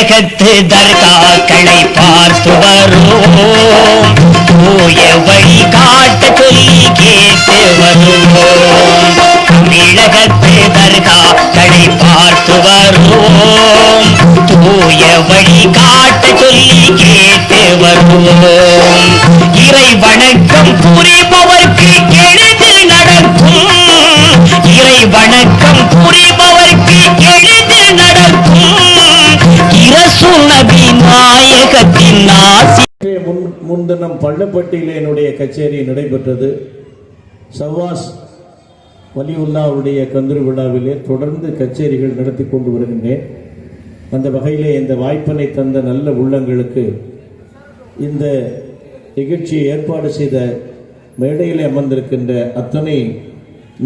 தமிழகத்து தர்காக்களை பார்த்து வருவோம், தூய வழி காட்ட சொல்லி கேட்டு வருவோம். தமிழகத்து தர்காக்களை பார்த்து வருவோம், தூய வழி காட்ட சொல்லி கேட்டு வருவோம். இறை வணக்கம் புரிபவர்க்கு எளிதில் நடக்கும், இறை வணக்கம் புரிபவர்க்கு எளிதில் நடக்கும். இரசூல் நபி நாயகத்தின் ஆசி. முன்தினம் பள்ளப்பட்டியில் என்னுடைய கச்சேரி நடைபெற்றது. சவாஸ் வலியுல்லாவுடைய கந்தூரி விழாவிலே தொடர்ந்து கச்சேரிகள் நடத்தி கொண்டு வருகின்றேன். அந்த வகையிலே இந்த வாய்ப்பினை தந்த நல்ல உள்ளங்களுக்கு, இந்த நிகழ்ச்சியை ஏற்பாடு செய்த மேடையிலே அமர்ந்திருக்கின்ற அத்தனை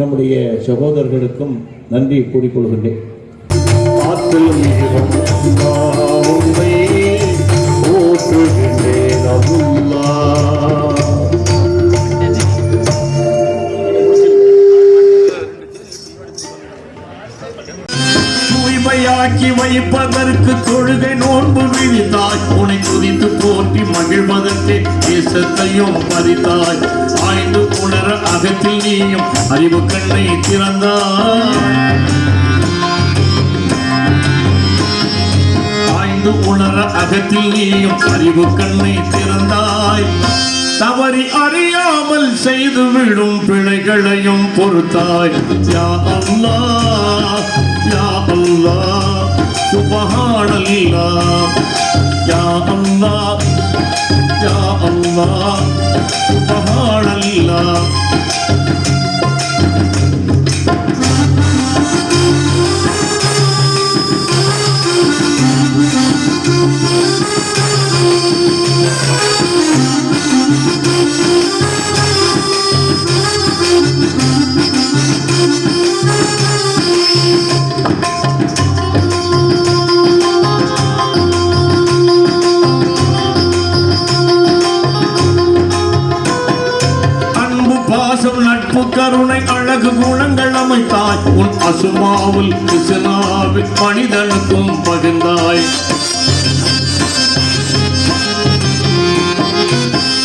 நம்முடைய சகோதரர்களுக்கும் நன்றி கூறிக்கொள்கின்றேன். தூய்மையாக்கி வைப்பதற்கு தொழுகை நோன்பு விதித்தாய், உனை துதித்து போற்றி மகிழ்வதற்கு தேசத்தையும் பறித்தாய். ஆய்ந்து உணர அகத்தில் நீயும் அறிவு கண்ணை திறந்தாய், ஆய்ந்து உணர அகத்தில் நீயும் அறிவு கண்ணை திறந்தாய். தவறி அறியாமல் செய்து விடும் பிழைகளையும் பொறுத்தாய். யா அல்லாஹ் யா அல்லாஹ் சுப்ஹானல்லாஹ், யா அல்லாஹ் யா அல்லாஹ் சுப்ஹானல்லாஹ். நட்பு கருணை அழகு குணங்கள் அமைத்தாய். உன் அசுமாவில் கிருஷ்ணாவில் மனிதனுக்கும் பகிர்ந்தாய்.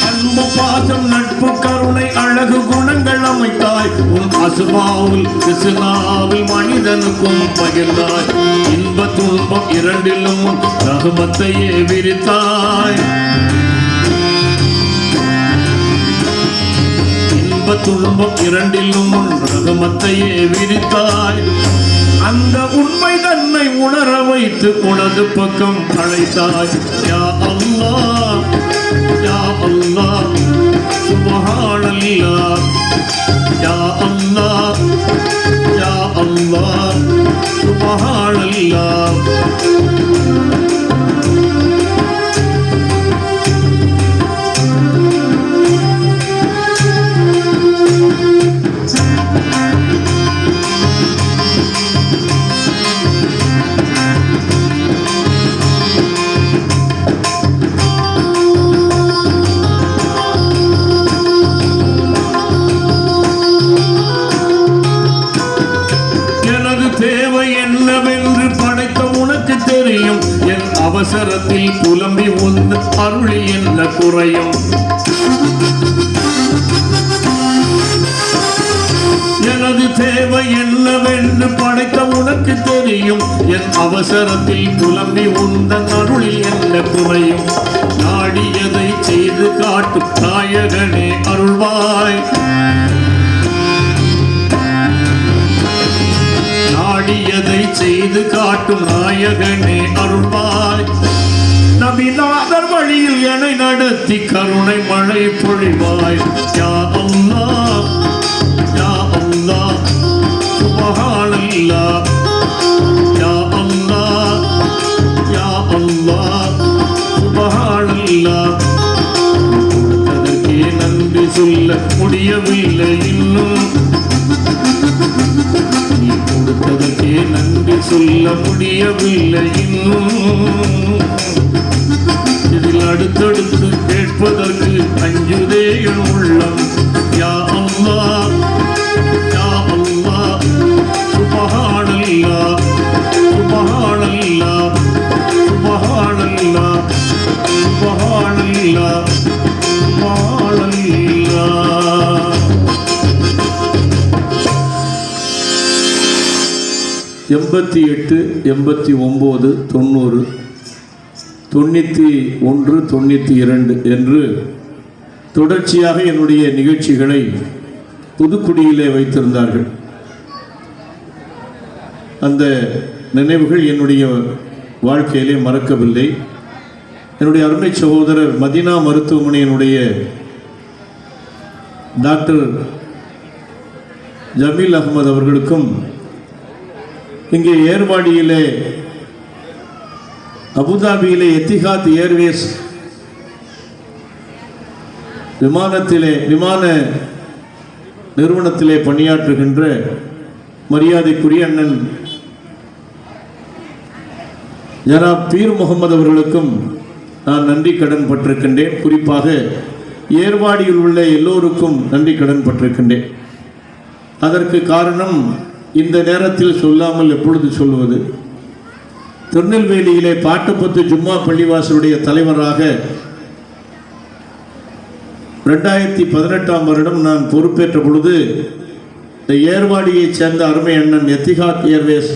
அன்பு பாசம் நட்பு கருணை அழகு குணங்கள் அமைத்தாய். உன் அசுமாவில் கிருஷ்ணாவில் மனிதனுக்கும் பகிர்ந்தாய். இன்ப துன்பம் இரண்டிலும் ரஹமத்தையே விரித்தாய். துன்பம் இரண்டிலும் ரகமத்தையே விரித்தாய். அந்த உண்மை தன்னை உணர வைத்து உனது பக்கம் அழைத்தாய். யா அல்லாஹ் யா அல்லாஹ் சுப்ஹானல்லாஹ், யா அல்லாஹ் யா அல்லாஹ் சுப்ஹானல்லாஹ். என்னவென்று படைத்த உனக்கு தெரியும். என் அவசரத்தில் புலம்பி உந்த அருளி என்ன குறையும். எனது தேவை என்னவென்று படைத்த உனக்கு தெரியும். என் அவசரத்தில் புலம்பி உந்த அருளி என்ன குறையும். நாடியதை செய்து காட்டு நாயகனே அருள்வாய். நாடியதை செய்து காட்டும் நாயகனே அருள்வாய். நபிநாதர் வழியில் என்னை நடத்தி கருணை மழை பொழிவாய். யா அல்லாஹ் யா அல்லாஹ் சுப்ஹானல்லாஹ், யா அல்லாஹ் யா அல்லாஹ் சுப்ஹானல்லாஹ். அதற்கே நன்றி சொல்ல முடியவில்லை இன்னும், கொடுத்ததற்கே நன்றி சொல்ல முடியவில்லை இன்னும். இதில் அடுத்தடுத்து கேட்பதற்கு அஞ்சுதே என் உள்ளம். யா அல்லாஹ் யா அல்லாஹ் சுப்ஹானல்லாஹ் சுப்ஹானல்லாஹ் சுப்ஹானல்லாஹ். 88, 89, 90, 91, 92 என்று தொடர்ச்சியாக என்னுடைய நிகழ்ச்சிகளை புதுக்குடியிலே வைத்திருந்தார்கள். அந்த நினைவுகள் என்னுடைய வாழ்க்கையிலே மறக்கவில்லை. என்னுடைய அருமை சகோதரர் மதீனா மருத்துவமனையினுடைய டாக்டர் ஜமீல் அகமது அவர்களுக்கும் இங்கே ஏர்வாடியிலே அபுதாபியிலே எத்திஹாத் ஏர்வேஸ் விமான நிறுவனத்திலே பணியாற்றுகின்ற மரியாதைக்குரிய அண்ணன் ஜனாப் பீர் முகமது அவர்களுக்கும் நான் நன்றி கடன் பட்டிருக்கின்றேன். குறிப்பாக ஏர்வாடியில் உள்ள எல்லோருக்கும் நன்றி கடன் பட்டிருக்கின்றேன். அதற்கு காரணம் இந்த நேரத்தில் சொல்லாமல் எப்பொழுது சொல்லுவது, திருநெல்வேலியிலே பாட்டுப்பத்து ஜும்மா பள்ளிவாசலுடைய தலைவராக 2018 வருடம் நான் பொறுப்பேற்ற பொழுது இந்த ஏர்வாடியைச் சேர்ந்த அருமை அண்ணன் எத்திஹாத் ஏர்வேஸ்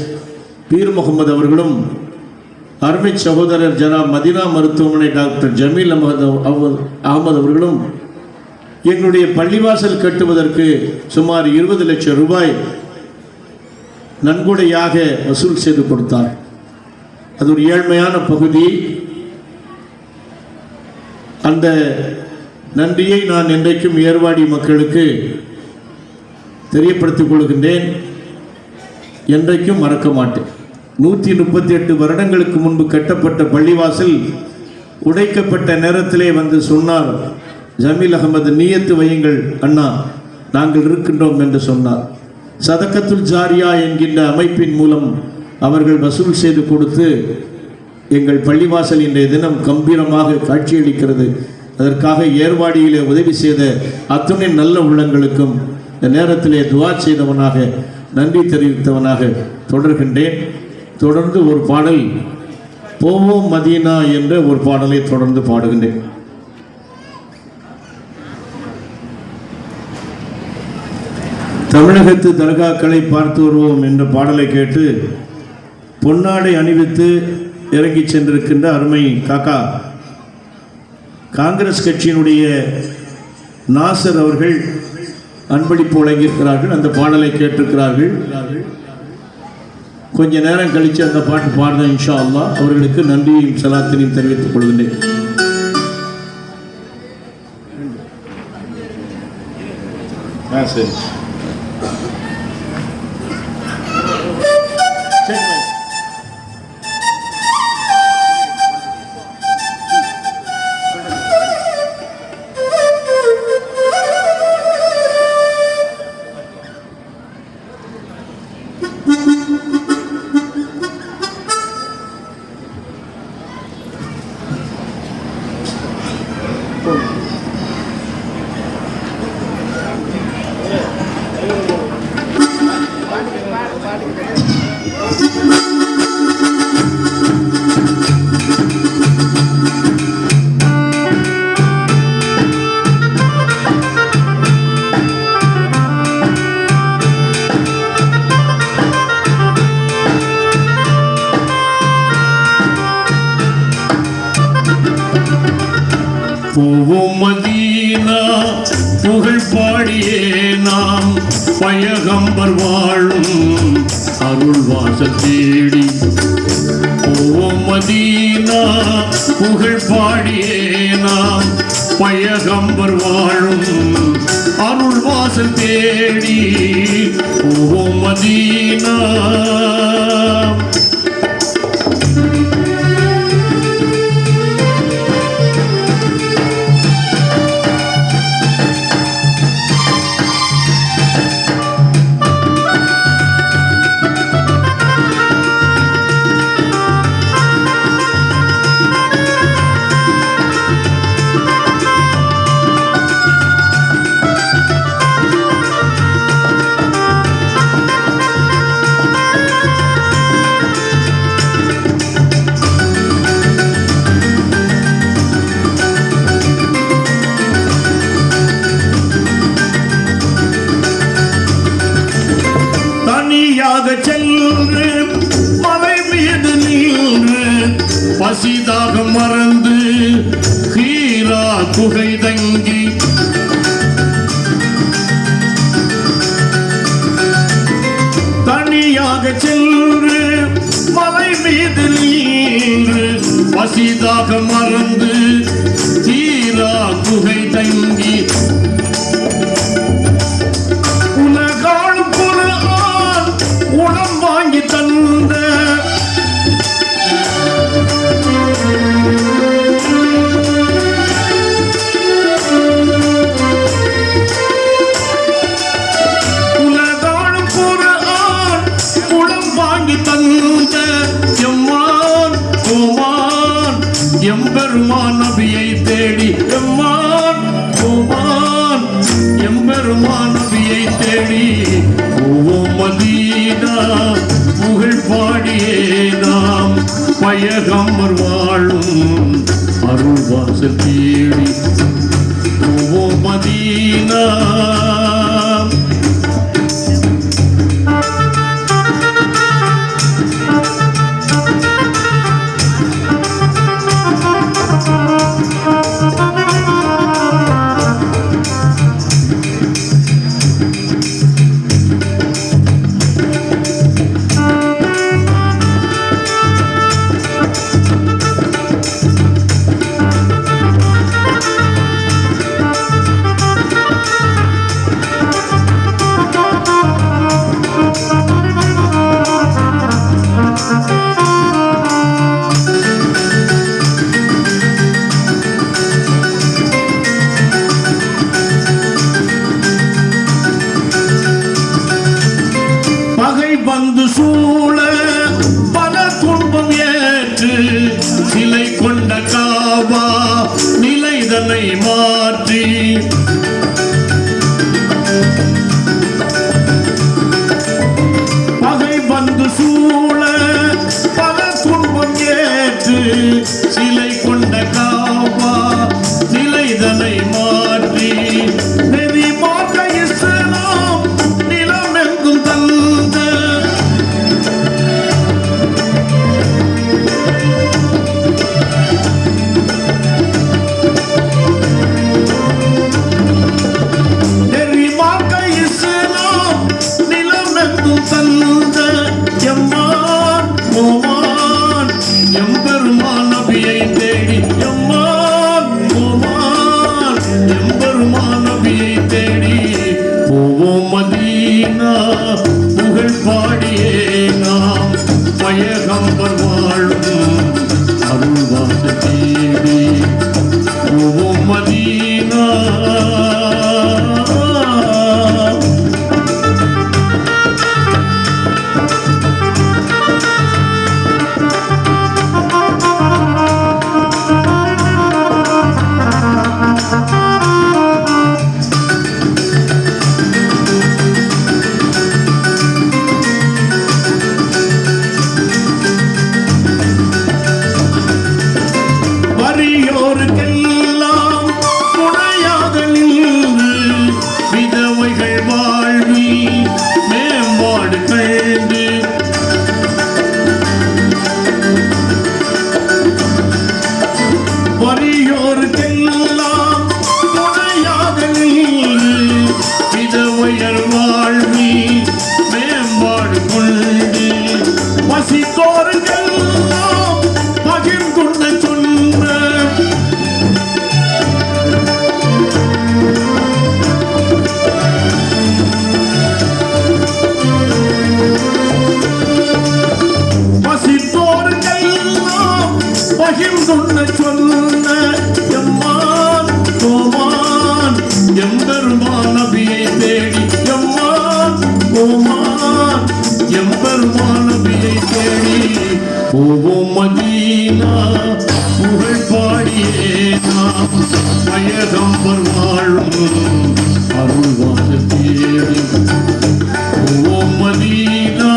பீர் முகமது அவர்களும் அருமை சகோதரர் ஜனாப் மதீனா மருத்துவமனை டாக்டர் ஜமீல் அகமது அவர்களும் எங்களுடைய பள்ளிவாசல் கட்டுவதற்கு சுமார் 20 லட்சம் ரூபாய் நன்கொடையாக வசூல் செய்து கொடுத்தார். அது ஒரு ஏழ்மையான பகுதி. அந்த நன்றியை நான் இன்றைக்கும் ஏர்வாடி மக்களுக்கு தெரியப்படுத்திக் கொள்கின்றேன். என்றைக்கும் மறக்க மாட்டேன். 138 வருடங்களுக்கு முன்பு கட்டப்பட்ட பள்ளிவாசல் உடைக்கப்பட்ட நேரத்திலே வந்து சொன்னார் ஜமீல் அகமது, நியத்து வையுங்கள் அண்ணா, நாங்கள் இருக்கின்றோம் என்று சொன்னார். சதக்கத்துல் ஜாரியா என்கின்ற அமைப்பின் மூலம் அவர்கள் வசூல் செய்து கொடுத்து எங்கள் பள்ளிவாசல் இன்றைய தினம் கம்பீரமாக காட்சியளிக்கிறது. அதற்காக ஏர்வாடியிலே உதவி செய்த அத்துணை நல்ல உள்ளங்களுக்கும் இந்த நேரத்திலே துவா செய்தவனாக நன்றி தெரிவித்தவனாக தொடர்கின்றேன். தொடர்ந்து ஒரு பாடல், போவோம் மதீனா என்ற ஒரு பாடலை தொடர்ந்து பாடுகின்றேன். தமிழகத்து தர்காக்களை பார்த்து வருவோம் என்ற பாடலை கேட்டு பொன்னாடை அணிவித்து இறங்கி சென்றிருக்கின்ற அருமை காக்கா காங்கிரஸ் கட்சியினுடைய நாசர் அவர்கள் அன்பளிப்பு வழங்கியிருக்கிறார்கள். அந்த பாடலை கேட்டிருக்கிறார்கள். கொஞ்ச நேரம் கழித்து அந்த பாட்டு பாடுறேன் இன்ஷா அல்லாஹ். அவர்களுக்கு நன்றியையும் சலாத்தினையும் தெரிவித்துக் கொள்கின்றேன். சரி. போவோம் மதீனா புகழ் பாடியே நாம் பயகம்பர் வாழும் அருள் வாசல் தேடி. போவோம் மதீனா புகழ் பாடியே நாம் பயகம்பர் வாழும் அருள் வாசல் தேடி. போவோம் மதீனா. சென்று மலை மீது நின்று பசிதாக மறந்து ஹீரா குகை தங்கி தனியாக சென்று மலை மீது நின்று பசிதாக மறந்து ஹீரா குகை தங்கி உலகாளும் குர்ஆன் உளம் வாங்கி தந்த உலகாளும் குர்ஆன் உளம் வாங்கி தந்த எம்மான் கோமான் எம்பெருமான் நபியை தேடி எம்மான் கோமான் எம்பெருமான் நபியை தேடி ஓம் மதீனா புகழ் பாடியே நாம் பயகம்பர் வாழும் அருள்வாசல் தேடி ஓம் மதீனா வந்து சூழ பல துன்பம் ஏற்று சிலை கொண்ட காபா நிலைதனை மாற்றி பகை வந்து சூழ பல துன்பம் ஏற்று சிலை கொண்ட காபா நிலைதனை மாற்றி நெறி மாற்ற இஸ்லாம் நிலமெங்கும் தந்த புகழ் பாடியே நாம் பயகம்பர் வாழும் அருள்வாச தேடி ஓம் மதீனா ஓம் மதீனா புகழ் பாடியே நாம் பயகம்பர் வாழும் அருள்வாச தேடி ஓம் மதீனா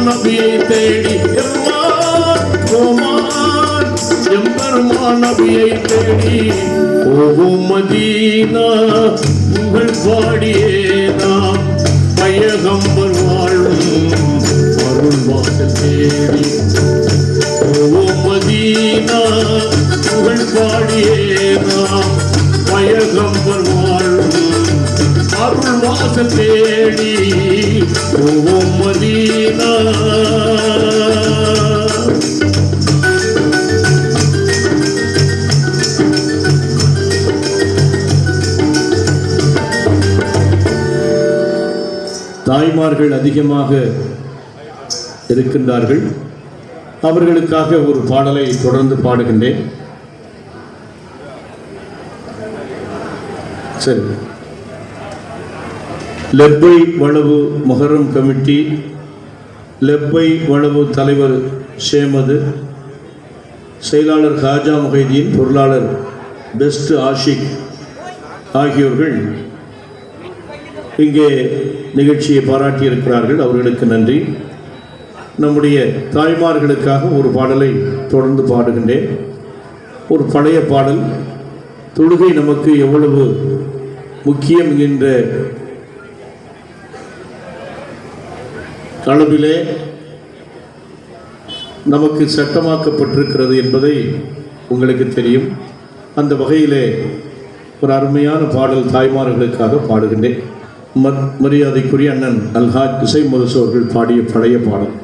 நபியை தேடி எம்பெருமான் நபியை தேடி போகும் மதீனா உங்கள் பாடியே நாம் பயகம்பர் வாழும் அருள் வாசல் தேடி போகும் மதீனா உங்கள் பாடியே நாம் பயகம்பர் வாழும் அருள் வாசல் தேடி போகும் மதீனா. தாய்மார்கள் அதிகமாக இருக்கின்றார்கள். அவர்களுக்காக ஒரு பாடலை தொடர்ந்து பாடுகின்றேன். சரி. லெப்பை வளவு மொஹரம் கமிட்டி, லெப்பை வளவு தலைவர் ஷேமது, செயலாளர் ஹாஜா முஹைதீன், பொருளாளர் பெஸ்ட் ஆஷிக் ஆகியோர்கள் இங்கே நிகழ்ச்சியை பாராட்டியிருக்கிறார்கள். அவர்களுக்கு நன்றி. நம்முடைய தாய்மார்களுக்காக ஒரு பாடலை தொடர்ந்து பாடுகின்றேன். ஒரு பழைய பாடல். தொழுகை நமக்கு எவ்வளவு முக்கியம் என்ற அளவிலே நமக்கு சட்டமாக்கப்பட்டிருக்கிறது என்பதை உங்களுக்கு தெரியும். அந்த வகையிலே ஒரு அருமையான பாடல் தாய்மார்களுக்காக பாடுகின்றேன். மரியாதைக்குரிய அண்ணன் அல்ஹாஜ் இசை முரசு அவர்கள் பாடிய பழைய பாடல்.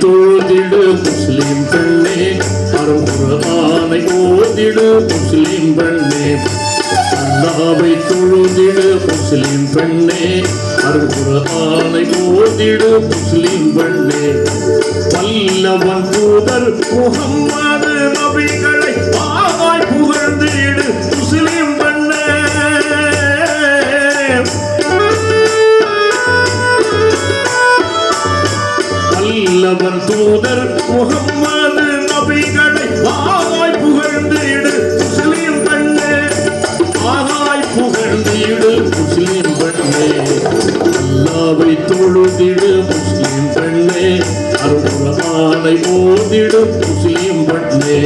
தொழுதிடு முஸ்லிம் பெண்ணே, அருள்குர்ஆனை ஓதிடு முஸ்லிம் பெண்ணே. அல்லாஹ்வை தொழுதிடு முஸ்லிம் பெண்ணே, அருள்குர்ஆனை ஓதிடு முஸ்லிம் பெண்ணே. வல்லவன் தூதர் முஹம்மது நபிகளை பாவாய் புகழ்ந்திடு முஸ்லிம் பெண்ணே. வல்லவன் தூதர் முஹம்மது நபிகளை ஆகாய் புகழ்ந்திடு முஸ்லிம் பெண்ணே. ஆகாய் புகழ்ந்திடு முஸ்லிம் பெண்ணே. அல்லாஹ்வை தொழுதிடு முஸ்லிம் பெண்ணே, அருள்குர்ஆனை ஓதிடு முஸ்லிம் பெண்ணே.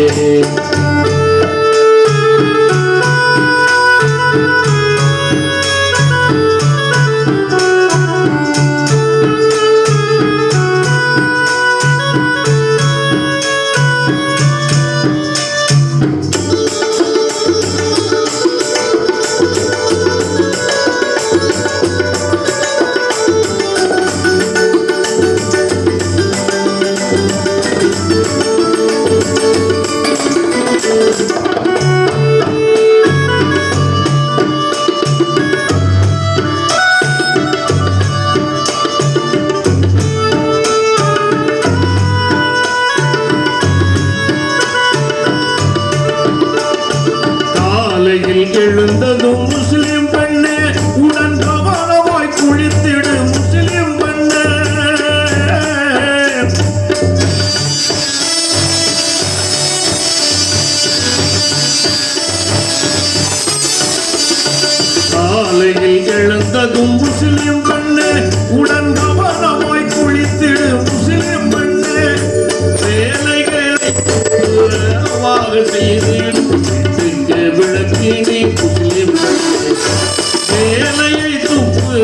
எழுந்ததும் முஸ்லிம் பெண்ணே, உடன் கவனமாய் குளித்திடு முஸ்லிம் பெண்ணே. காலையில் எழுந்ததும் முஸ்லிம் பெண்ணே, உடன் கவனமாய் குளித்திடு முஸ்லிம் பெண்ணே. வேலைகளை செய்திடு விளக்கினி முஸ்லிம் பெண்ணே. வேலையை துப்பு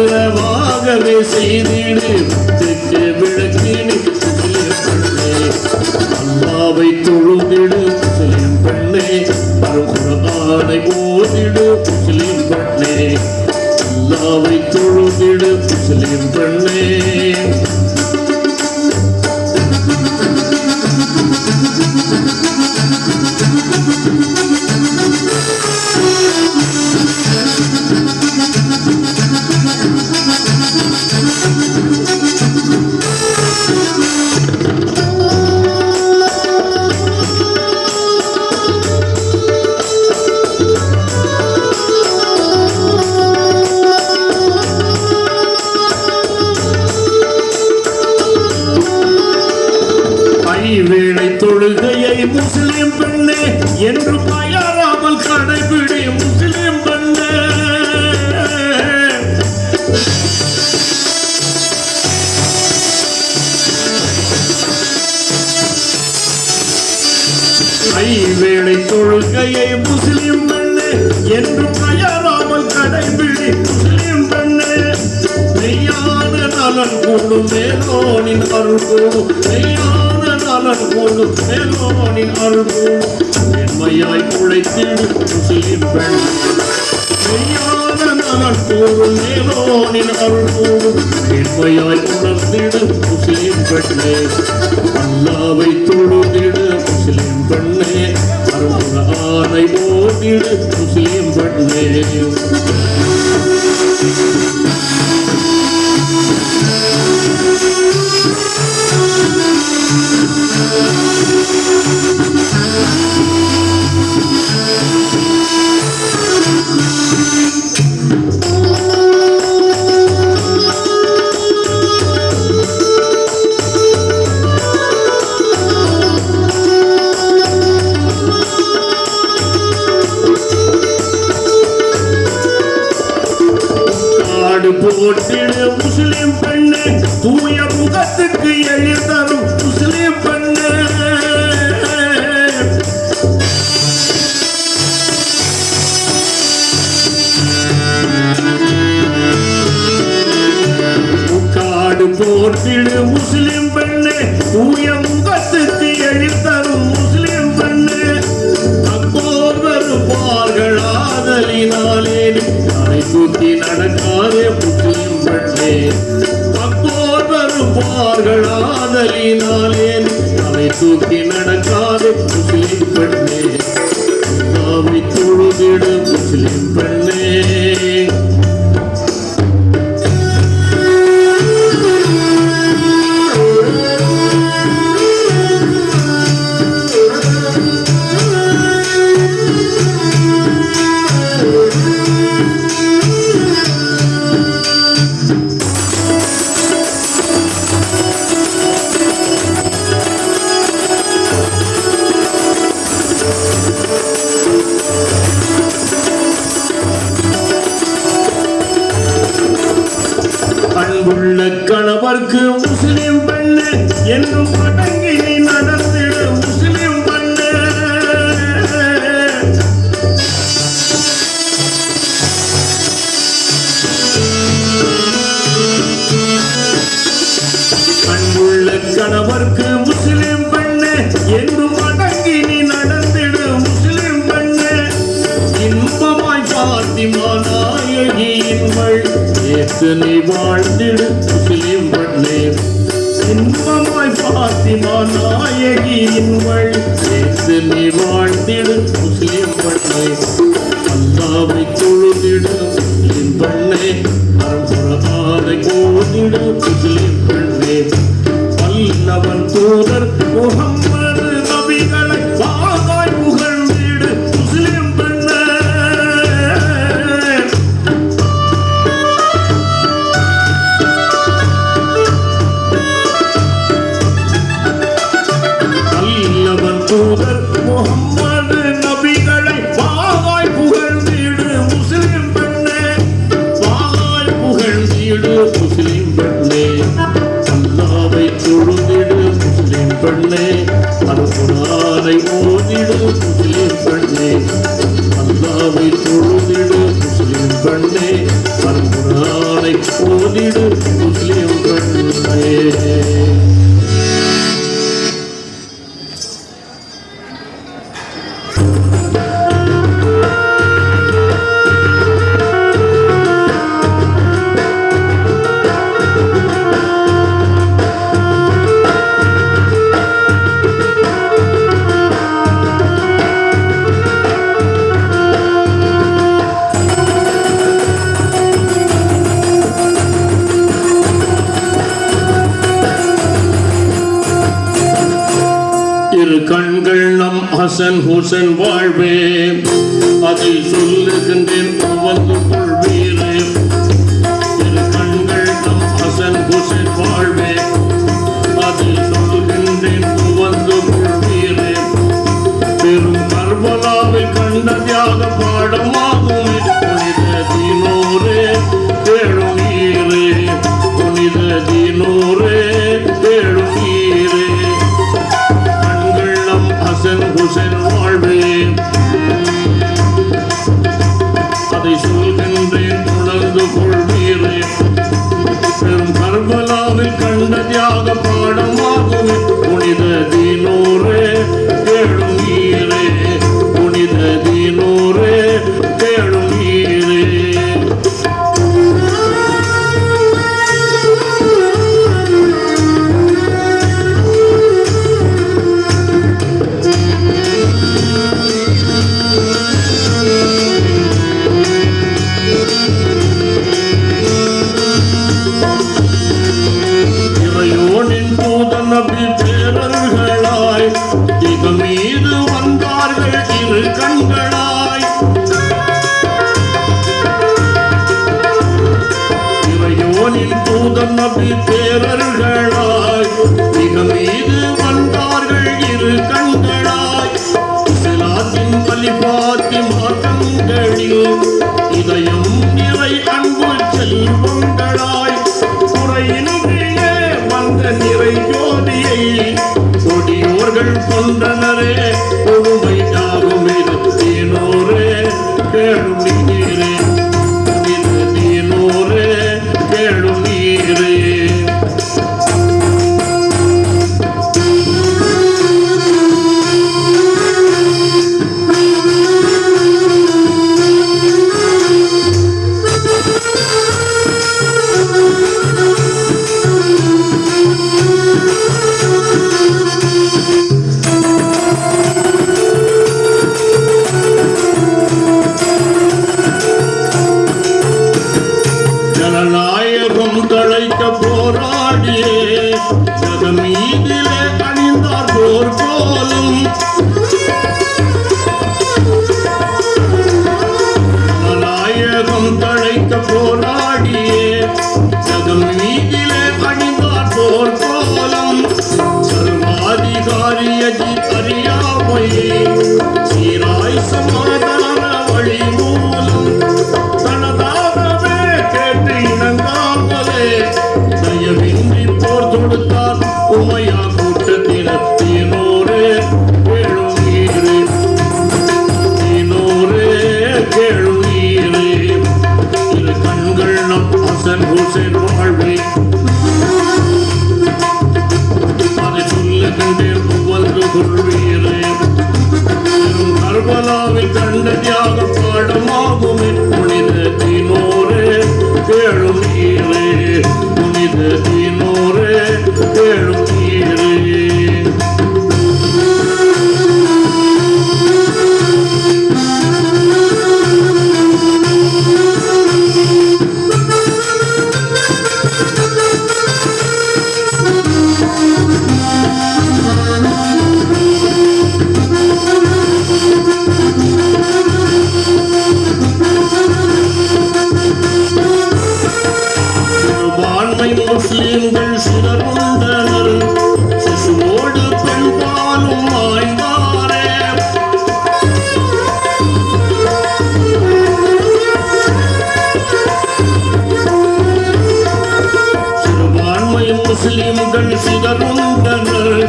செய்திடு தெற்கு விளக்கினி முஸ்லிம் பெண்ணே அல்லாவை தொழுதிடு முஸ்லிம் பெண்ணே அருகுர்ஆனை ஓதிடு முஸ்லிம் பெண்ணே அல்லாவை தொழுதிடு முஸ்லிம் பெண்ணே வேளை தொழுகையை முஸ்லிம் பெண்ணே என்று பயராமல் கடைபிடி முஸ்லிம் பெண்ணே வேளை தொழுகையை முஸ்லிம் பெண்ணே என்று பயராமல் கடைபிடி முஸ்லிம் பெண்ணே மெய்யான நலன் கூடும் மேலோனின் அருள் கூடும் மெய்யான நலன் கூடும் மேலோனின் அருள் கூடும் மென்மையாய் உழைத்திடு முஸ்லிம் பெண் மெய்யான நலன் கூடும் மேலோனின் அருள் கூடும் மென்மையாய் உணர்ந்திடு முஸ்லிம் பெண்ணே அல்லாவை தொழுதிடு முஸ்லிம் பெண்ணே அருகுர்ஆனை ஓதிடு முஸ்லிம் பெண்ணே போட்டிடு முஸ்லிம் பெண்ணே தூய முகத்துக்கு எழில் தரும் முஸ்லிம் பெண்ணே முக்காடு போட்டிடு முஸ்லிம் பெண்ணே தூய முகத்துக்கு எழில் தரும் முஸ்லிம் பெண்ணே அப்போர் வருவார்கள் ஆதலினாலே தலை தூக்கி நடக்காதே முஸ்லிம் பெண்ணே அப்போர் வருவார்கள் ஆதலினாலே தலை தூக்கி நடக்காதே முஸ்லிம் பெண்ணே அல்லாவை தொழுதிடு முஸ்லிம் பெண்ணே அன்புள்ள கணவர்க்கு முஸ்லிம் பெண்ணே என்றும் அடங்கி நீ நடந்திடு முஸ்லிம் பெண்ணே அன்புள்ள கணவர்க்கு முஸ்லிம் பெண்ணே என்றும் அடங்கி நீ நடந்திடு முஸ்லிம் பெண்ணே இன்பமாய் பாத்திமா நாயகியின் ஏத்து நீ வாழ்ந்திடு முஸ்லிம் பெண்ணே இன்பமாய் பாத்திமா நாயகியின் ஏத்து நீ வாழ்ந்திடு முஸ்லிம் பெண்ணே அல்லாவை தொழுதிடு முஸ்லிம் பெண்ணே அருகுர்ஆனை ஓதிடு முஸ்லிம் பெண்ணே வல்லவன் தூதர் முஹம்மது நபிகளை வாகாய் புகழ்ந்திடு முஸ்லிம் பெண்ணே தூதர் முஹம்மது நபிகளை வாகாய் புகழ்ந்திடு முஸ்லிம் பெண்ணே வாகாய் புகழ்ந்திடு முஸ்லிம் பெண்ணே அல்லாவை தொழுதிடு முஸ்லிம் பெண்ணே அருகுர்ஆனை ஓதிடு முஸ்லிம் பெண்ணே அல்லாவை தொழுதிடு முஸ்லிம் பெண்ணே அருகுர்ஆனை ஓதிடு முஸ்லிம் ஹசன் ஹுசன் வாழ்வே அதை சொல்லுகின்றேன் உவந்து கொள்வீரே இரு கண்கள் நம் ஹசன் ஹுசன் வாழ்வே அதை சொல்லுகின்றேன் உவந்து கொள்வீரே பெரும் கர்பலாவில் கண்ட தியாக பாடமாகும் புனித தீனோரே கேளுநீரே புனித தீனோரே கேளுநீரே கண்கள் நம் ஹசன் ஹுசைன் வாழ்வே அதை சொல்கின்றேன் உணர்ந்து கொள்வீரே பெரும் கர்பலாவில் கண்ட தியாக பாடமாகும் புனித தீனோரே கேளுநீரே புனித தீனோரே கேளுநீரே இறையோனின் தூதன் நபி பேரர்களாய் திக மீது வந்தார்கள் இரு கண்களாய் இறையோனின் தூதன் நபி பேரர்களாய் திக மீது வந்தார்கள் இரு கண்களாய் சிலாத்தின் பலிபாத்தி மாற்றங்களில் இதயம் நிறை அன்பு செல்வங்களாய் குறையின்றியே வந்த நிறை ஜோதியை கொடியோர்கள் கொண்டனரே கொடுமையாகும் இது தீனோரே கேளுநீரே இது தீனோரே கேளுநீரே ஜனநாயகம் தழைக்க போராடியே ஜகமீதிலே அணிந்தார் போர்க்கோலும் ஜனநாயகம் தழைக்க போராடியே ஜகமீதிலே அணிந்தார் போர்க்கோலும் சர்வாதிகாரியஜி அறியாமையே சீராய் சமாதான வழி மூலம் தனதாகவே கேட்டு இணங்காமலே தயவின்றி போர் தொடுத்தார் உமையா கூட்டத்தினர் தீனோரே கேளுநீரே தீனோரே கேளுநீரே இரு கண்கள் நம் ஹசன் ஹுசைன் வாழ்வே அதை சொல்லுகின்றேன் உவந்து கொள்வீரே பெரும் கர்பலாவில் கண்ட தியாக பாடமாகுமே புனித தீனோரே கேளுநீரே புனித தீனோரே கேளுநீரே சிறுபான்மை முஸ்லிம்கள் சிதறுண்டனர் சிசுவோடு பெண் பாலும் மாய்ந்தாரே சிறுபான்மை முஸ்லிம்கள் சிதறுண்டனர்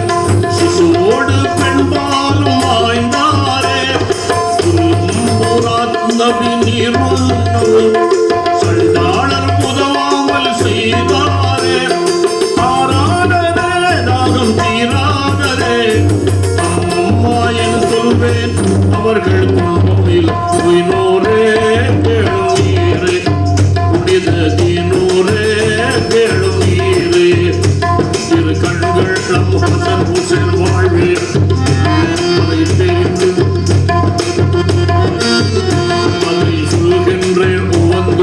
சிசுவோடு பெண் பாலும் மாய்ந்தாரே நபி நீருண்ணவும் சண்டாளர் உதவாமல் செய்தாரே ஆராதரே தாகம் தீராதரே அம்மா என சொல்வேன் அவர்கள் துன்பமில் உயினோரே கேளுநீரே புனித தீனோரே கேளுநீரே இரு கண்கள் நம் ஹசன் ஹுசைன் வாழ்வே அதை தெரிந்து அதை சொல்கின்றேன் உவந்து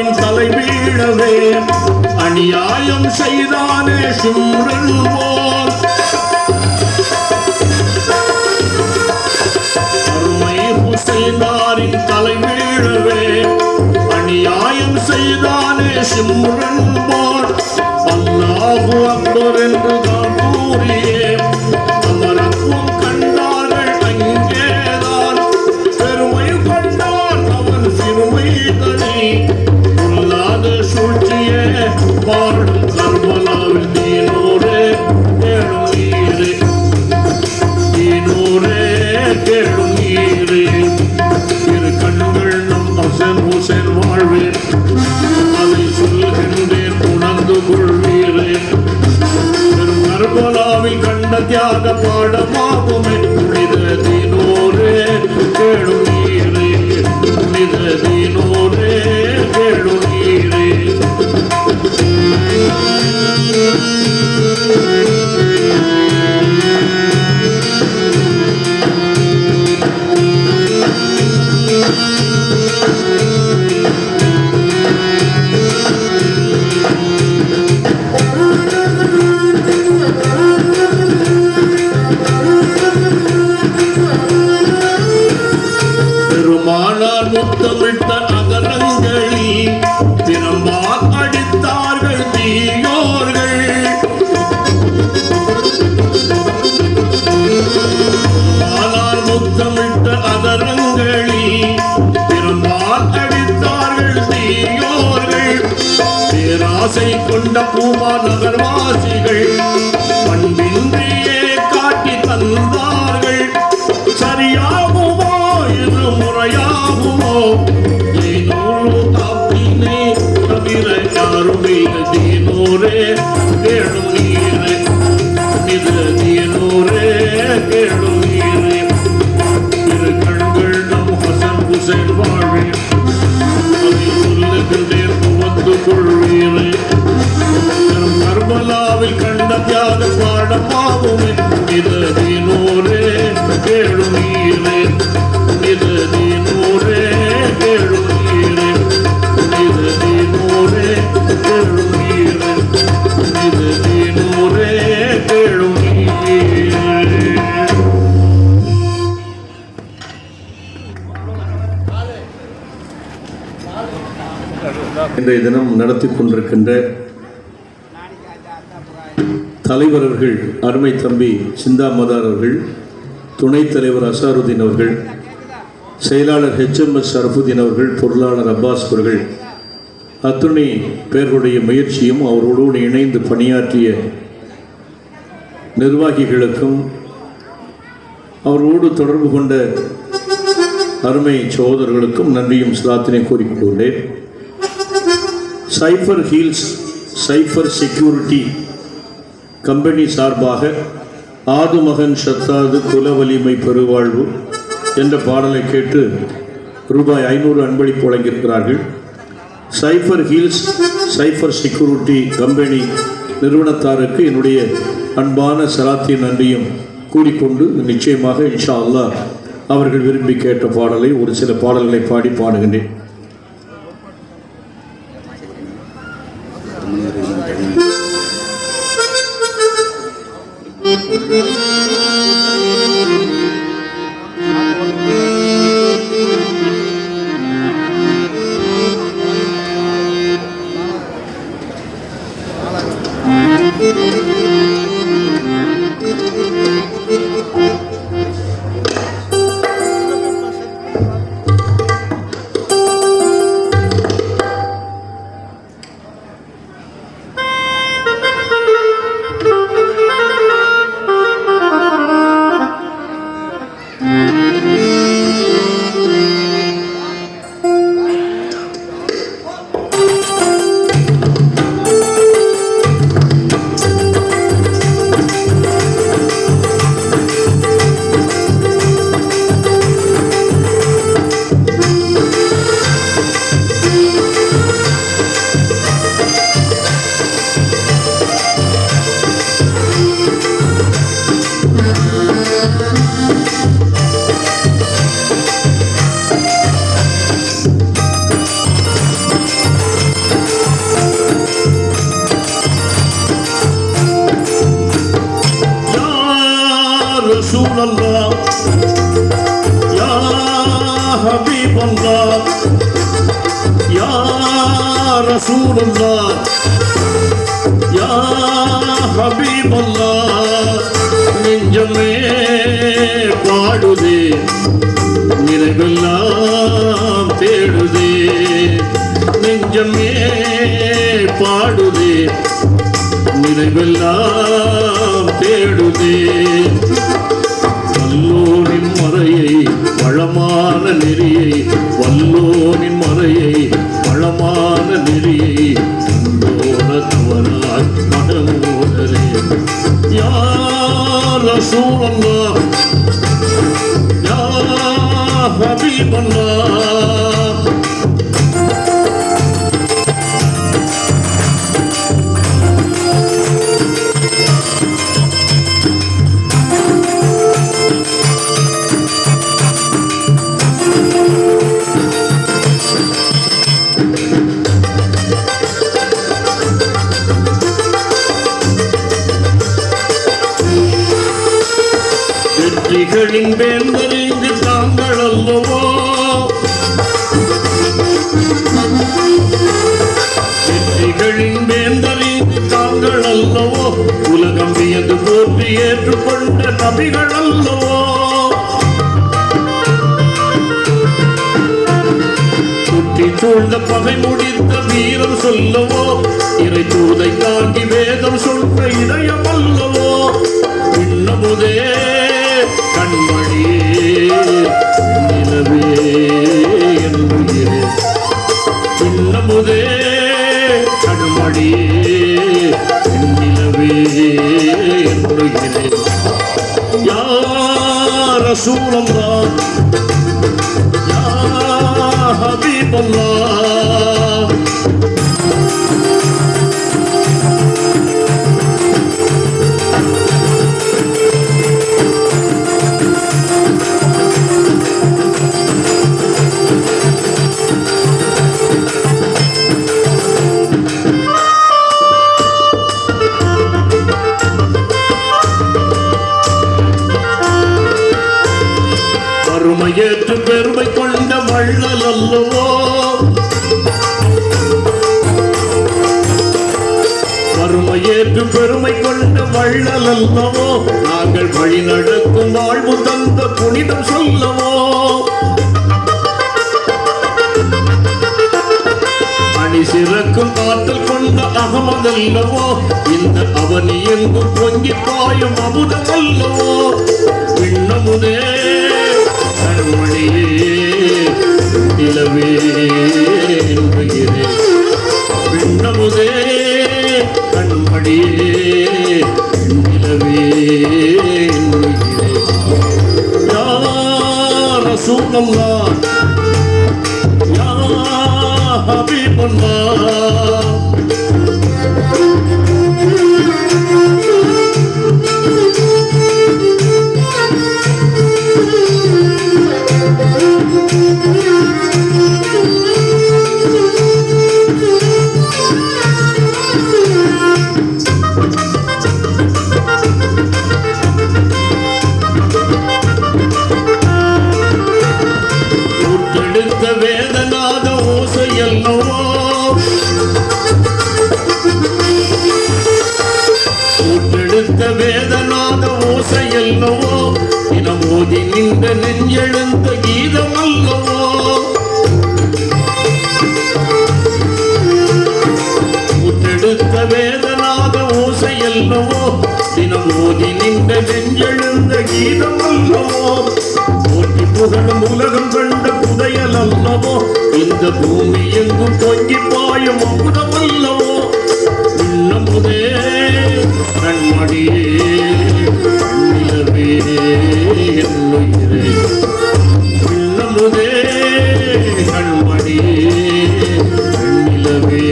செந்தாரின் தலை வீழவே அநியாயம் செய்தானே சிம்ரன் போல் அருமை ஹுசைனாரின் தலை வீழவே அநியாயம் செய்தானே சிம்ரன் போல் அல்லாஹு அக்பர் என்று தான் கூறியே அமரத்துவம் கண்டார்கள் அங்கேதான் பெருமை கொண்டான் அவன் சிறுமை தனி பொல்லாத சூழ்ச்சியே பாடும் கர்பலாவில் தீனோரே கேளும் நீரே தீனோரே கேளும் நீரே இரு கண்கள் நம் ஹசன் ஹுசைன் வாழ்வேன் அதை சொல்கின்றேன் உணர்ந்து கொள்வீரே பெரும் கர்பலாவில் கண்ட தியாக பாடமாகுமே புனித தீனோரே கேளும் நீரே புனித தீனோரே கேளும் நீரே பெருமானார் முத்தமிட்ட நகரங்களில் திரும்பா அடித்தார்கள் தீயோர்கள் ஆனார் முத்தமிட்ட அதரங்களில் திரும்பால் அடித்தார்கள் தீயோர்கள் பேராசை கொண்ட பூமா நகர்வாசிகள் பண்பின்றியே காட்டி தந்தார்கள் சரியாகுமோ இது முறையாகுமோ ஏனோரு தாப்பினை தவிர யாருமே தீனோரே கேளும் நீரே இது தீனோரே கேளும் நீரே இரு கண்கள் நம் ஹசன் ஹுசைன் வாழ்வே அதை சொல்லுகின்றேன் வந்து கொள்வீரே பெரும் கர்பலாவில் கண்ட தியாக பாடமாகுமே இது தீனோரே கேளும் நீரே இது தீனோரே கேளும் நீரே இது தீனோரே கேளும் நீரே இது தீனோரே கேளும் நீரே. இன்றைய தினம் நடத்தி கொண்டிருக்கின்ற தலைவர் அவர்கள் அருமை தம்பி சிந்தா மதார் அவர்கள், துணைத் தலைவர் அசாருதீன் அவர்கள், செயலாளர் HMS ஷரஃபுதீன் அவர்கள், பொருளாளர் அப்பாஸ் அவர்கள், அத்துணை பேர்களுடைய முயற்சியும் அவர்களோடு இணைந்து பணியாற்றிய நிர்வாகிகளுக்கும் அவர்களோடு தொடர்பு கொண்ட அருமை சகோதரர்களுக்கும் நன்றியும் சிலாத்தினை கூறிக்கொண்டுள்ளேன். Cipher heels cipher security company சார்பாக ஆதுமகன் சத்தாது குல வலிமை பெருவாழ்வு என்ற பாடலை கேட்டு ரூபாய் 500 அன்பளிப்பு வழங்கியிருக்கிறார்கள். Cipher heels cipher security company நிறுவனத்தாருக்கு என்னுடைய அன்பான சலாத்தின் நன்றியும் கூறிக்கொண்டு நிச்சயமாக இன்ஷா அல்லாஹ் அவர்கள் விரும்பி கேட்ட பாடலை ஒரு சில பாடல்களை பாடி பாடுகின்றேன். ரசூலுல்லாஹ் யா ஹபீபல்லாஹ் நெஞ்சமே பாடுதே நிறைவெல்லாம் தேடுதே நெஞ்சமே பாடுதே நிறைவெல்லாம் தேடுதே வல்லோனின் மறையை வளமான நெறியை வல்லோனின் மறையை வளமான நெறியை தந்தோன தவறாய் மடமோதரே யா ரசூலல்லாஹ் யா ஹபீபல்லாஹ் வெற்றிகளின் வேந்தறிந்து தாங்கள் அல்லவோ வெற்றிகளின் வேந்தறிந்து தாங்கள் அல்லவோ உலகம் வியந்து போற்றி ஏற்றுக்கொண்ட நபிகள் அல்லவோ சுற்றி சூழ்ந்த பகை முடித்த வீரம் சொல்லவோ இறை தூதை தாங்கி வேதம் சொல்ற இதயம் அல்லவோ இன்னமுதே கண்மணியே நிலவே என்னுயிரே இன்னமுதே கண்மணியே நிலவே என்னுயிரே யா ரசூலல்லாஹ் யா ஹபீபல்லாஹ் வறுமையேற்று பெருமை கொண்ட வள்ளல் அல்லவோ வறுமையேற்று பெருமை கொண்ட வள்ளல் அல்லவோ நாங்கள் வழி நடக்கும் வாழ்வு தந்த புனிதம் சொல்லவோ அணி சிறக்கும் ஆற்றல் கொண்ட அகமதல்லவோ இந்த அவனி எங்கும் பொங்கி பாயும் அமுதம் அல்லவோ விண்ணமுதே கண்மணியே நிலவே என்கிறே விண்ணமுதே கண்மணியே நிலவே என்கிறே யா ரசூலல்லாஹ் யா ஹபீபல்லாஹ் வேதநாத ஓசையல்லவோ கூட்டெடுத்த வேதநாத ஓசையல்லவோ இனமோதி நின்ற நெஞ்செழுந்த கீதம் அல்லவோ கூட்டெடுத்த வேதநாத ஓசையல்லவோ தினமோதி நின்ற நெஞ்செழுந்த கீதம் அல்லவோ போட்டி புகழும் உலகம் கண்ட புதையல் அல்லவோ இந்த பூமி எங்கும் பொங்கி பாயும் அமுதம் அல்லவோ இன்னமுதே கண்மணியே நிலவே என்னுயிரே இன்னமுதே கண்மணியே நிலவே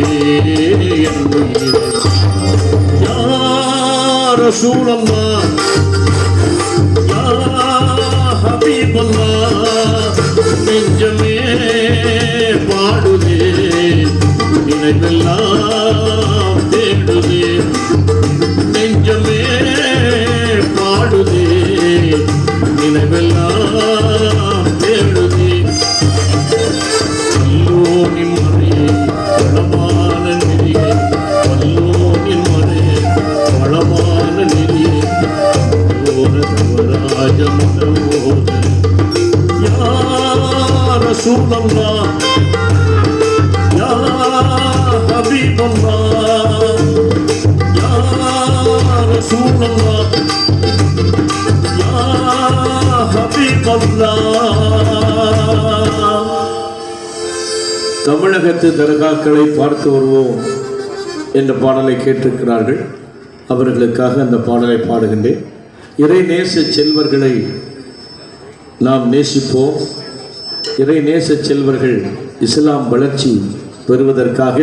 என்னுயிரே யா ரசூலல்லாஹ் யா ஹபீபல்லாஹ் நெஞ்சமே பாடுதே நினைவெல்லாம் தேடுதே நெஞ்சமே பாடுதே நினைவெல்லாம் தேடுதே அல்லோனின் மறையை வளமான வளமான நெறியை வல்லோனின் மறையை வளமான நெறியை ராஜமுதோத யா ரசூலல்லாஹ் யா ஹபீபல்லாஹ் யா ரசூலல்லாஹ் யா ஹபீபல்லாஹ். தமிழகத்து தர்காக்களை பார்த்து வருவோம் என்ற பாடலை கேட்டிருக்கிறார்கள். அவர்களுக்காக அந்த பாடலை பாடுகின்றேன். இறை நேச செல்வர்களை நாம் நேசிப்போம். இறை நேச செல்வர்கள் இஸ்லாம் வளர்ச்சி பெறுவதற்காக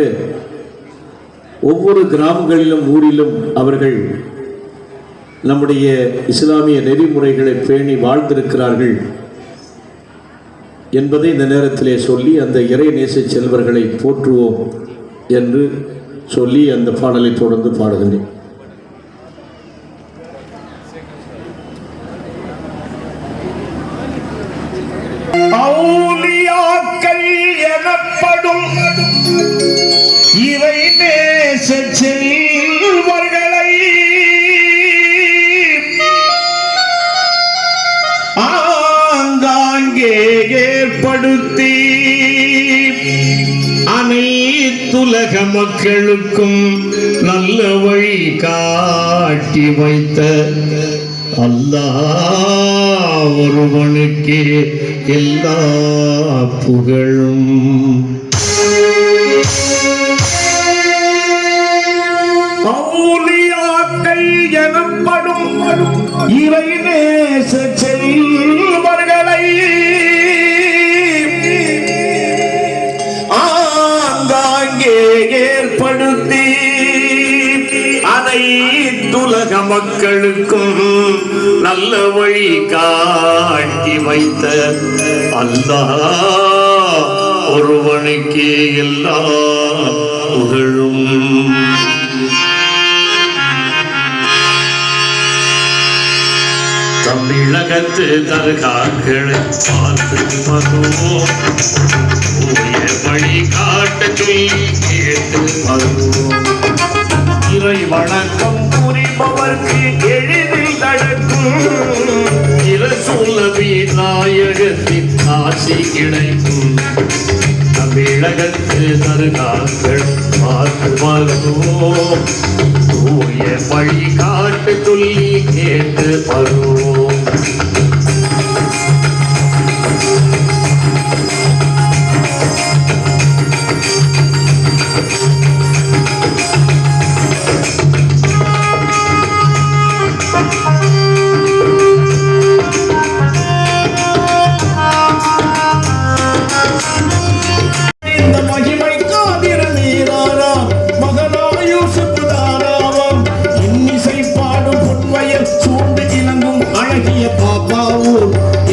ஒவ்வொரு கிராமங்களிலும் ஊரிலும் அவர்கள் நம்முடைய இஸ்லாமிய நெறிமுறைகளை பேணி வாழ்ந்திருக்கிறார்கள் என்பதை இந்த நேரத்திலே சொல்லி அந்த இறை நேச செல்வர்களை போற்றுவோம் என்று சொல்லி அந்த பாடலை தொடர்ந்து பாடுகின்றேன். அவுலியாக்கள் எனப்படும் இறை நேச செல்வர்களை ஆங்காங்கே ஏற்படுத்தி அனைத்துலக மக்களுக்கும் நல்ல வழி காட்டி வைத்த அல்லாஹ் ஒருவனுக்கே எல்லா புகழும். அவுலியாக்கள் எனப்படும் இறை நேச செல்வர்களை ஆங்காங்கே ஏற்படுத்தி அனைத்துலக மக்களுக்கும் நல்ல வழி காட்டி வைத்த அல்லாஹ் ஒருவனுக்கே எல்லா புகழும். தமிழகத்து தர்காக்களை பார்த்து வருவோம். வழி காட்ட சொல்லி கேட்டு வருவோம். இறை வணக்கம் புரிபவர்க்கு எளிதில் நடக்கும். இரசூல் நபி நாயகத்தின் ஆசி கிடைக்கும். தமிழகத்து தர்காக்கள் பார்த்து வருவோம். தூய வழி காட்டு சொல்லி கேட்டு வருவோம்.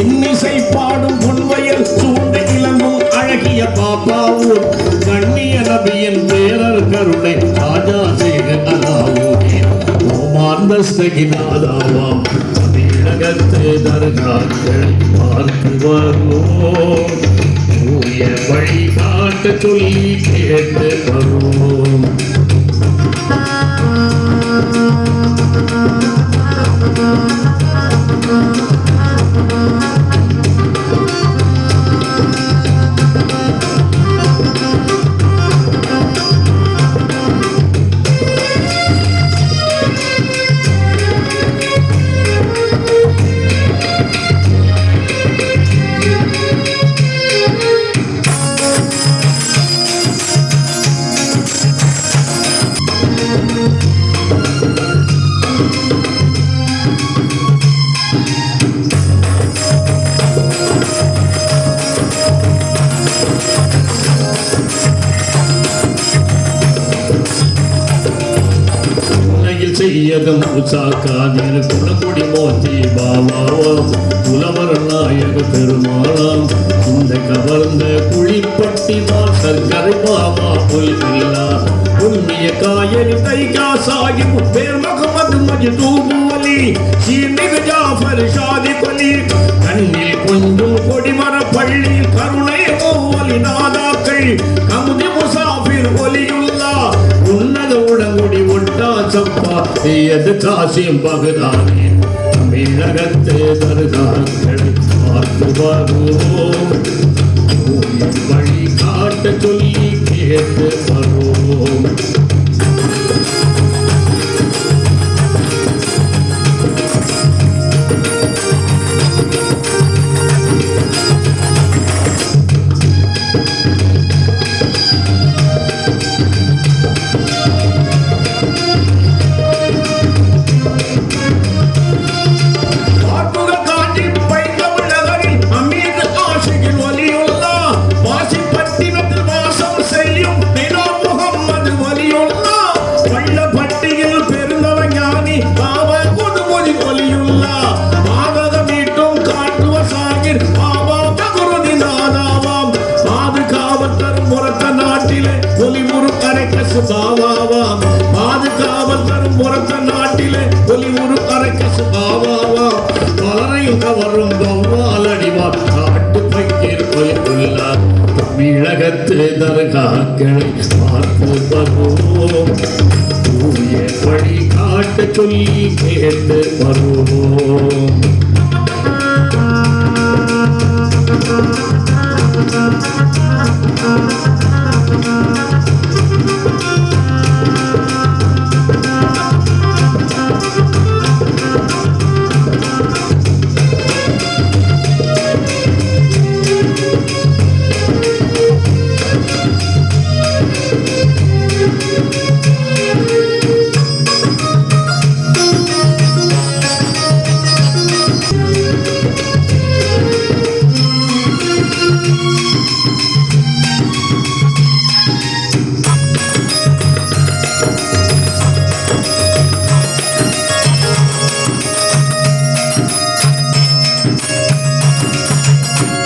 இன்னிசை பாடும் பொன்வயல் சூண்டு இளங்கும் அழகிய பாப்பாவூர் கண்ணிய நபியின் பேரர் கருணை ராஜா சேக அலாவுதீன் ஓமாந்தஸ்தகினாதாவாம். தமிழகத்து தர்காக்களை பார்த்து வருவோம். தூய வழி காட்ட சொல்லி கேட்டு வருவோம். செய்யகம் உசாக்காதில் குணக்குடி மோத்தி பாபாவாம். புலவர் நாயக பெருமாளாம். இந்த கவர்ந்த குழிப்பட்டி சர்க்கரை பாபா புல்வில்லா புண்ணிய காயலி தைகா சாகிப் பேர் முகமது மஜ்தூப் அலி சீர்மிகு ஜாஃபர் ஷாதி பலி கண்ணில் கொஞ்சம் கொடிமர பள்ளி கருணை ஓலி நாதாக்கள் கமுதி முசாஃபிர் ஒலியுல்லா காசப்பா எது காசியம் பகுதானே தமிழகத்து தருகாக்களை பார்த்து வருவோம் வழி காட்ட சொல்லி கேட்டு வருவோம் பாதுகாவல் தரும் புறத்த நாட்டிலே ஒலிவுறு அரக்கசு பாவாவா வளரையும் கவரும் வௌவாலடிவா நாட்டு பைக்கீர் கொலிக்குள்ளார் தமிழகத்து தர்காக்களை பார்த்து வருவோம் தூய வழி காட்ட சொல்லி கேட்டு வருவோம்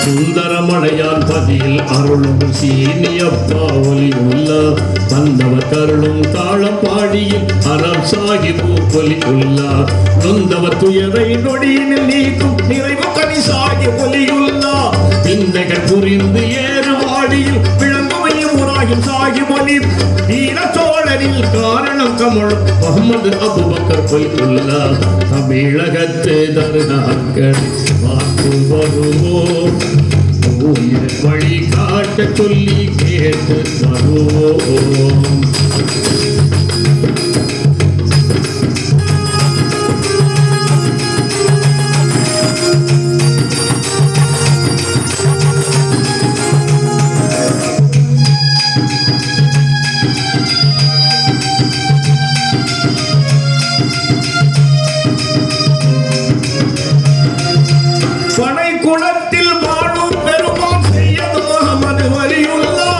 சுந்தரமடையான் பதியில் அருளும் சீனியப்பா ஒலி உள்ள வந்தவர் கருளும் தாளம் பாடியில் அறம் சாகிபு ஒலி உள்ளார் நொந்தவர் துயரை நொடியினில் நீக்கும் நிறைவு கனி சாகி ஒலியுள்ளா பின்னைகள் புரிந்து ஏறு வாடியில் விளங்குமையும் உராயும் சாகி ஒலி வீர சோழரில் காரணம் கமழும் முகமது அபுபக்கர் பொய் உள்ளார் தமிழகத்து தருகாக்கள் பார்த்து வருவோம் வழி காட்ட சொல்லி கேட்டு வருவோம் பனை குளத்தில் வாழும் பெருமான் செய்யது முகமது வலியுள்ளா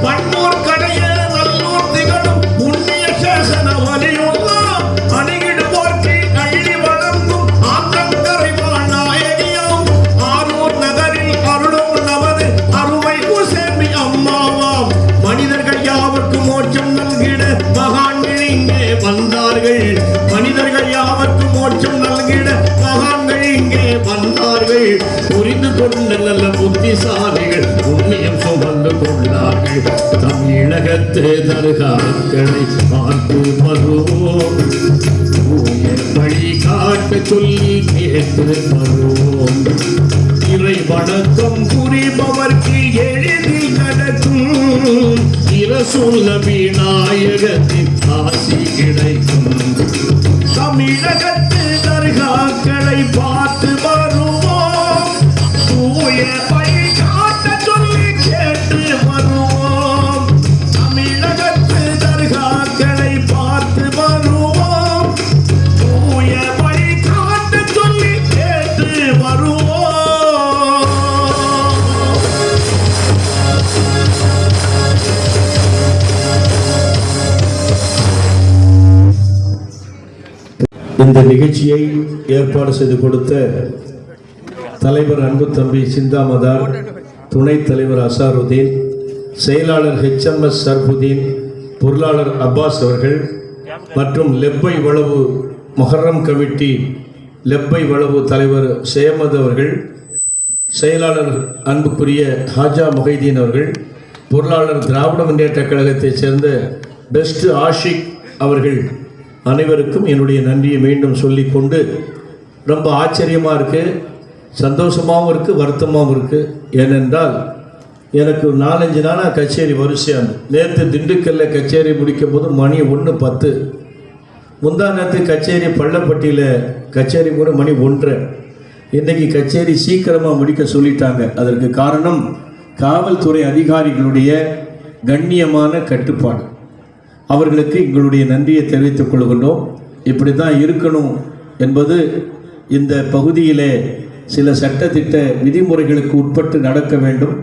பன்னூர் கடைய நல்லூர் திகழும் புண்ணிய சேசன வலியுள்ளா அணிகிடு போற்றி அள்ளி வளர்ந்தும் ஆத்தங்கரை நாயகியும் ஆரூர் நகரில் அருளும் நமது அருமை உசேமி அம்மாவாம் மனிதர்கள் யாவர்க்கு மோட்சம் நல்கிட மகான்கள் இங்கே வந்தார்கள் மனிதர்கள் யாவர்க்கு மோட்சம் நல்கிட மகான்கள் இங்கே வந்தார்கள் புரிந்து கொண்ட நல்ல புத்திசாலிகள் புண்ணியம் சுமந்து கொண்டார்கள் தமிழகத்து தர்காக்களை பார்த்து வருவோம் வழி காட்ட சொல்லி கேட்டு வருவோம் இறை வணக்கம் புரிபவர்க்கு எளிதில் நடக்கும் இரசூல் விநாயகத்தின் ஆசி கிடைக்கும் தமிழகத்து தர்காக்களை பார்த்து வருவோம் தூய வழி காட்ட சொல்லி கேட்டு வருவோம் தமிழகத்து தர்காக்களை பார்த்து வருவோம் தூய வழி காட்ட சொல்லி கேட்டு வருவோம் இந்த நிகழ்ச்சியை ஏற்பாடு செய்து கொடுத்த தலைவர் அன்பு தம்பி சிந்தாமதார், துணைத் தலைவர் அசாருதீன், செயலாளர் HMS சர்புதீன், பொருளாளர் அப்பாஸ் அவர்கள் மற்றும் லெப்பை வளவு மொஹர்ரம் கமிட்டி லெப்பை வளவு தலைவர் ஷேமத் அவர்கள், செயலாளர் அன்புக்குரிய ஹாஜா முஹைதீன் அவர்கள், பொருளாளர் திராவிட முன்னேற்ற கழகத்தைச் சேர்ந்த பெஸ்ட் ஆஷிக் அவர்கள் அனைவருக்கும் என்னுடைய நன்றியை மீண்டும் சொல்லிக்கொண்டு, ரொம்ப ஆச்சரியமாக இருக்குது, சந்தோஷமாகவும் இருக்குது, வருத்தமாகவும் இருக்குது. ஏனென்றால் எனக்கு 4-5 நாளாக கச்சேரி வரிசையாக நேற்று திண்டுக்கல்லில் கச்சேரி முடிக்கும் போது மணி 1:10. முந்தா நேரத்து கச்சேரி பள்ளப்பட்டியில் கச்சேரி கூட மணி 1:30. இன்றைக்கி கச்சேரி சீக்கிரமாக முடிக்க சொல்லிட்டாங்க. அதற்கு காரணம் காவல்துறை அதிகாரிகளுடைய கண்ணியமான கட்டுப்பாடு. அவர்களுக்கு எங்களுடைய நன்றியை தெரிவித்துக் கொள்கின்றோம். இப்படி தான் இருக்கணும் என்பது இந்த பகுதியிலே சில சட்டத்திட்ட விதிமுறைகளுக்கு உட்பட்டு நடக்க வேண்டும்.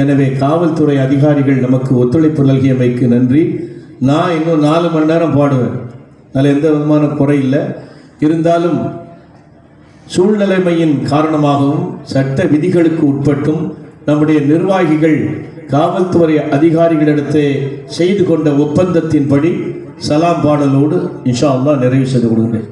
எனவே காவல்துறை அதிகாரிகள் நமக்கு ஒத்துழைப்பு நல்கியமைக்கு நன்றி. நான் இன்னும் 4 மணி நேரம் பாடுவேன், அதில் எந்த விதமான குறை இல்லை. இருந்தாலும் சூழ்நிலைமையின் காரணமாகவும் சட்ட விதிகளுக்கு உட்பட்டும் நம்முடைய நிர்வாகிகள் காவல்துறை அதிகாரிகளிடத்தை செய்து கொண்ட ஒப்பந்தத்தின்படி சலாம் பாடலோடு இன்ஷா அல்லாஹ் நிறைவு செய்து கொடுக்கிறேன்.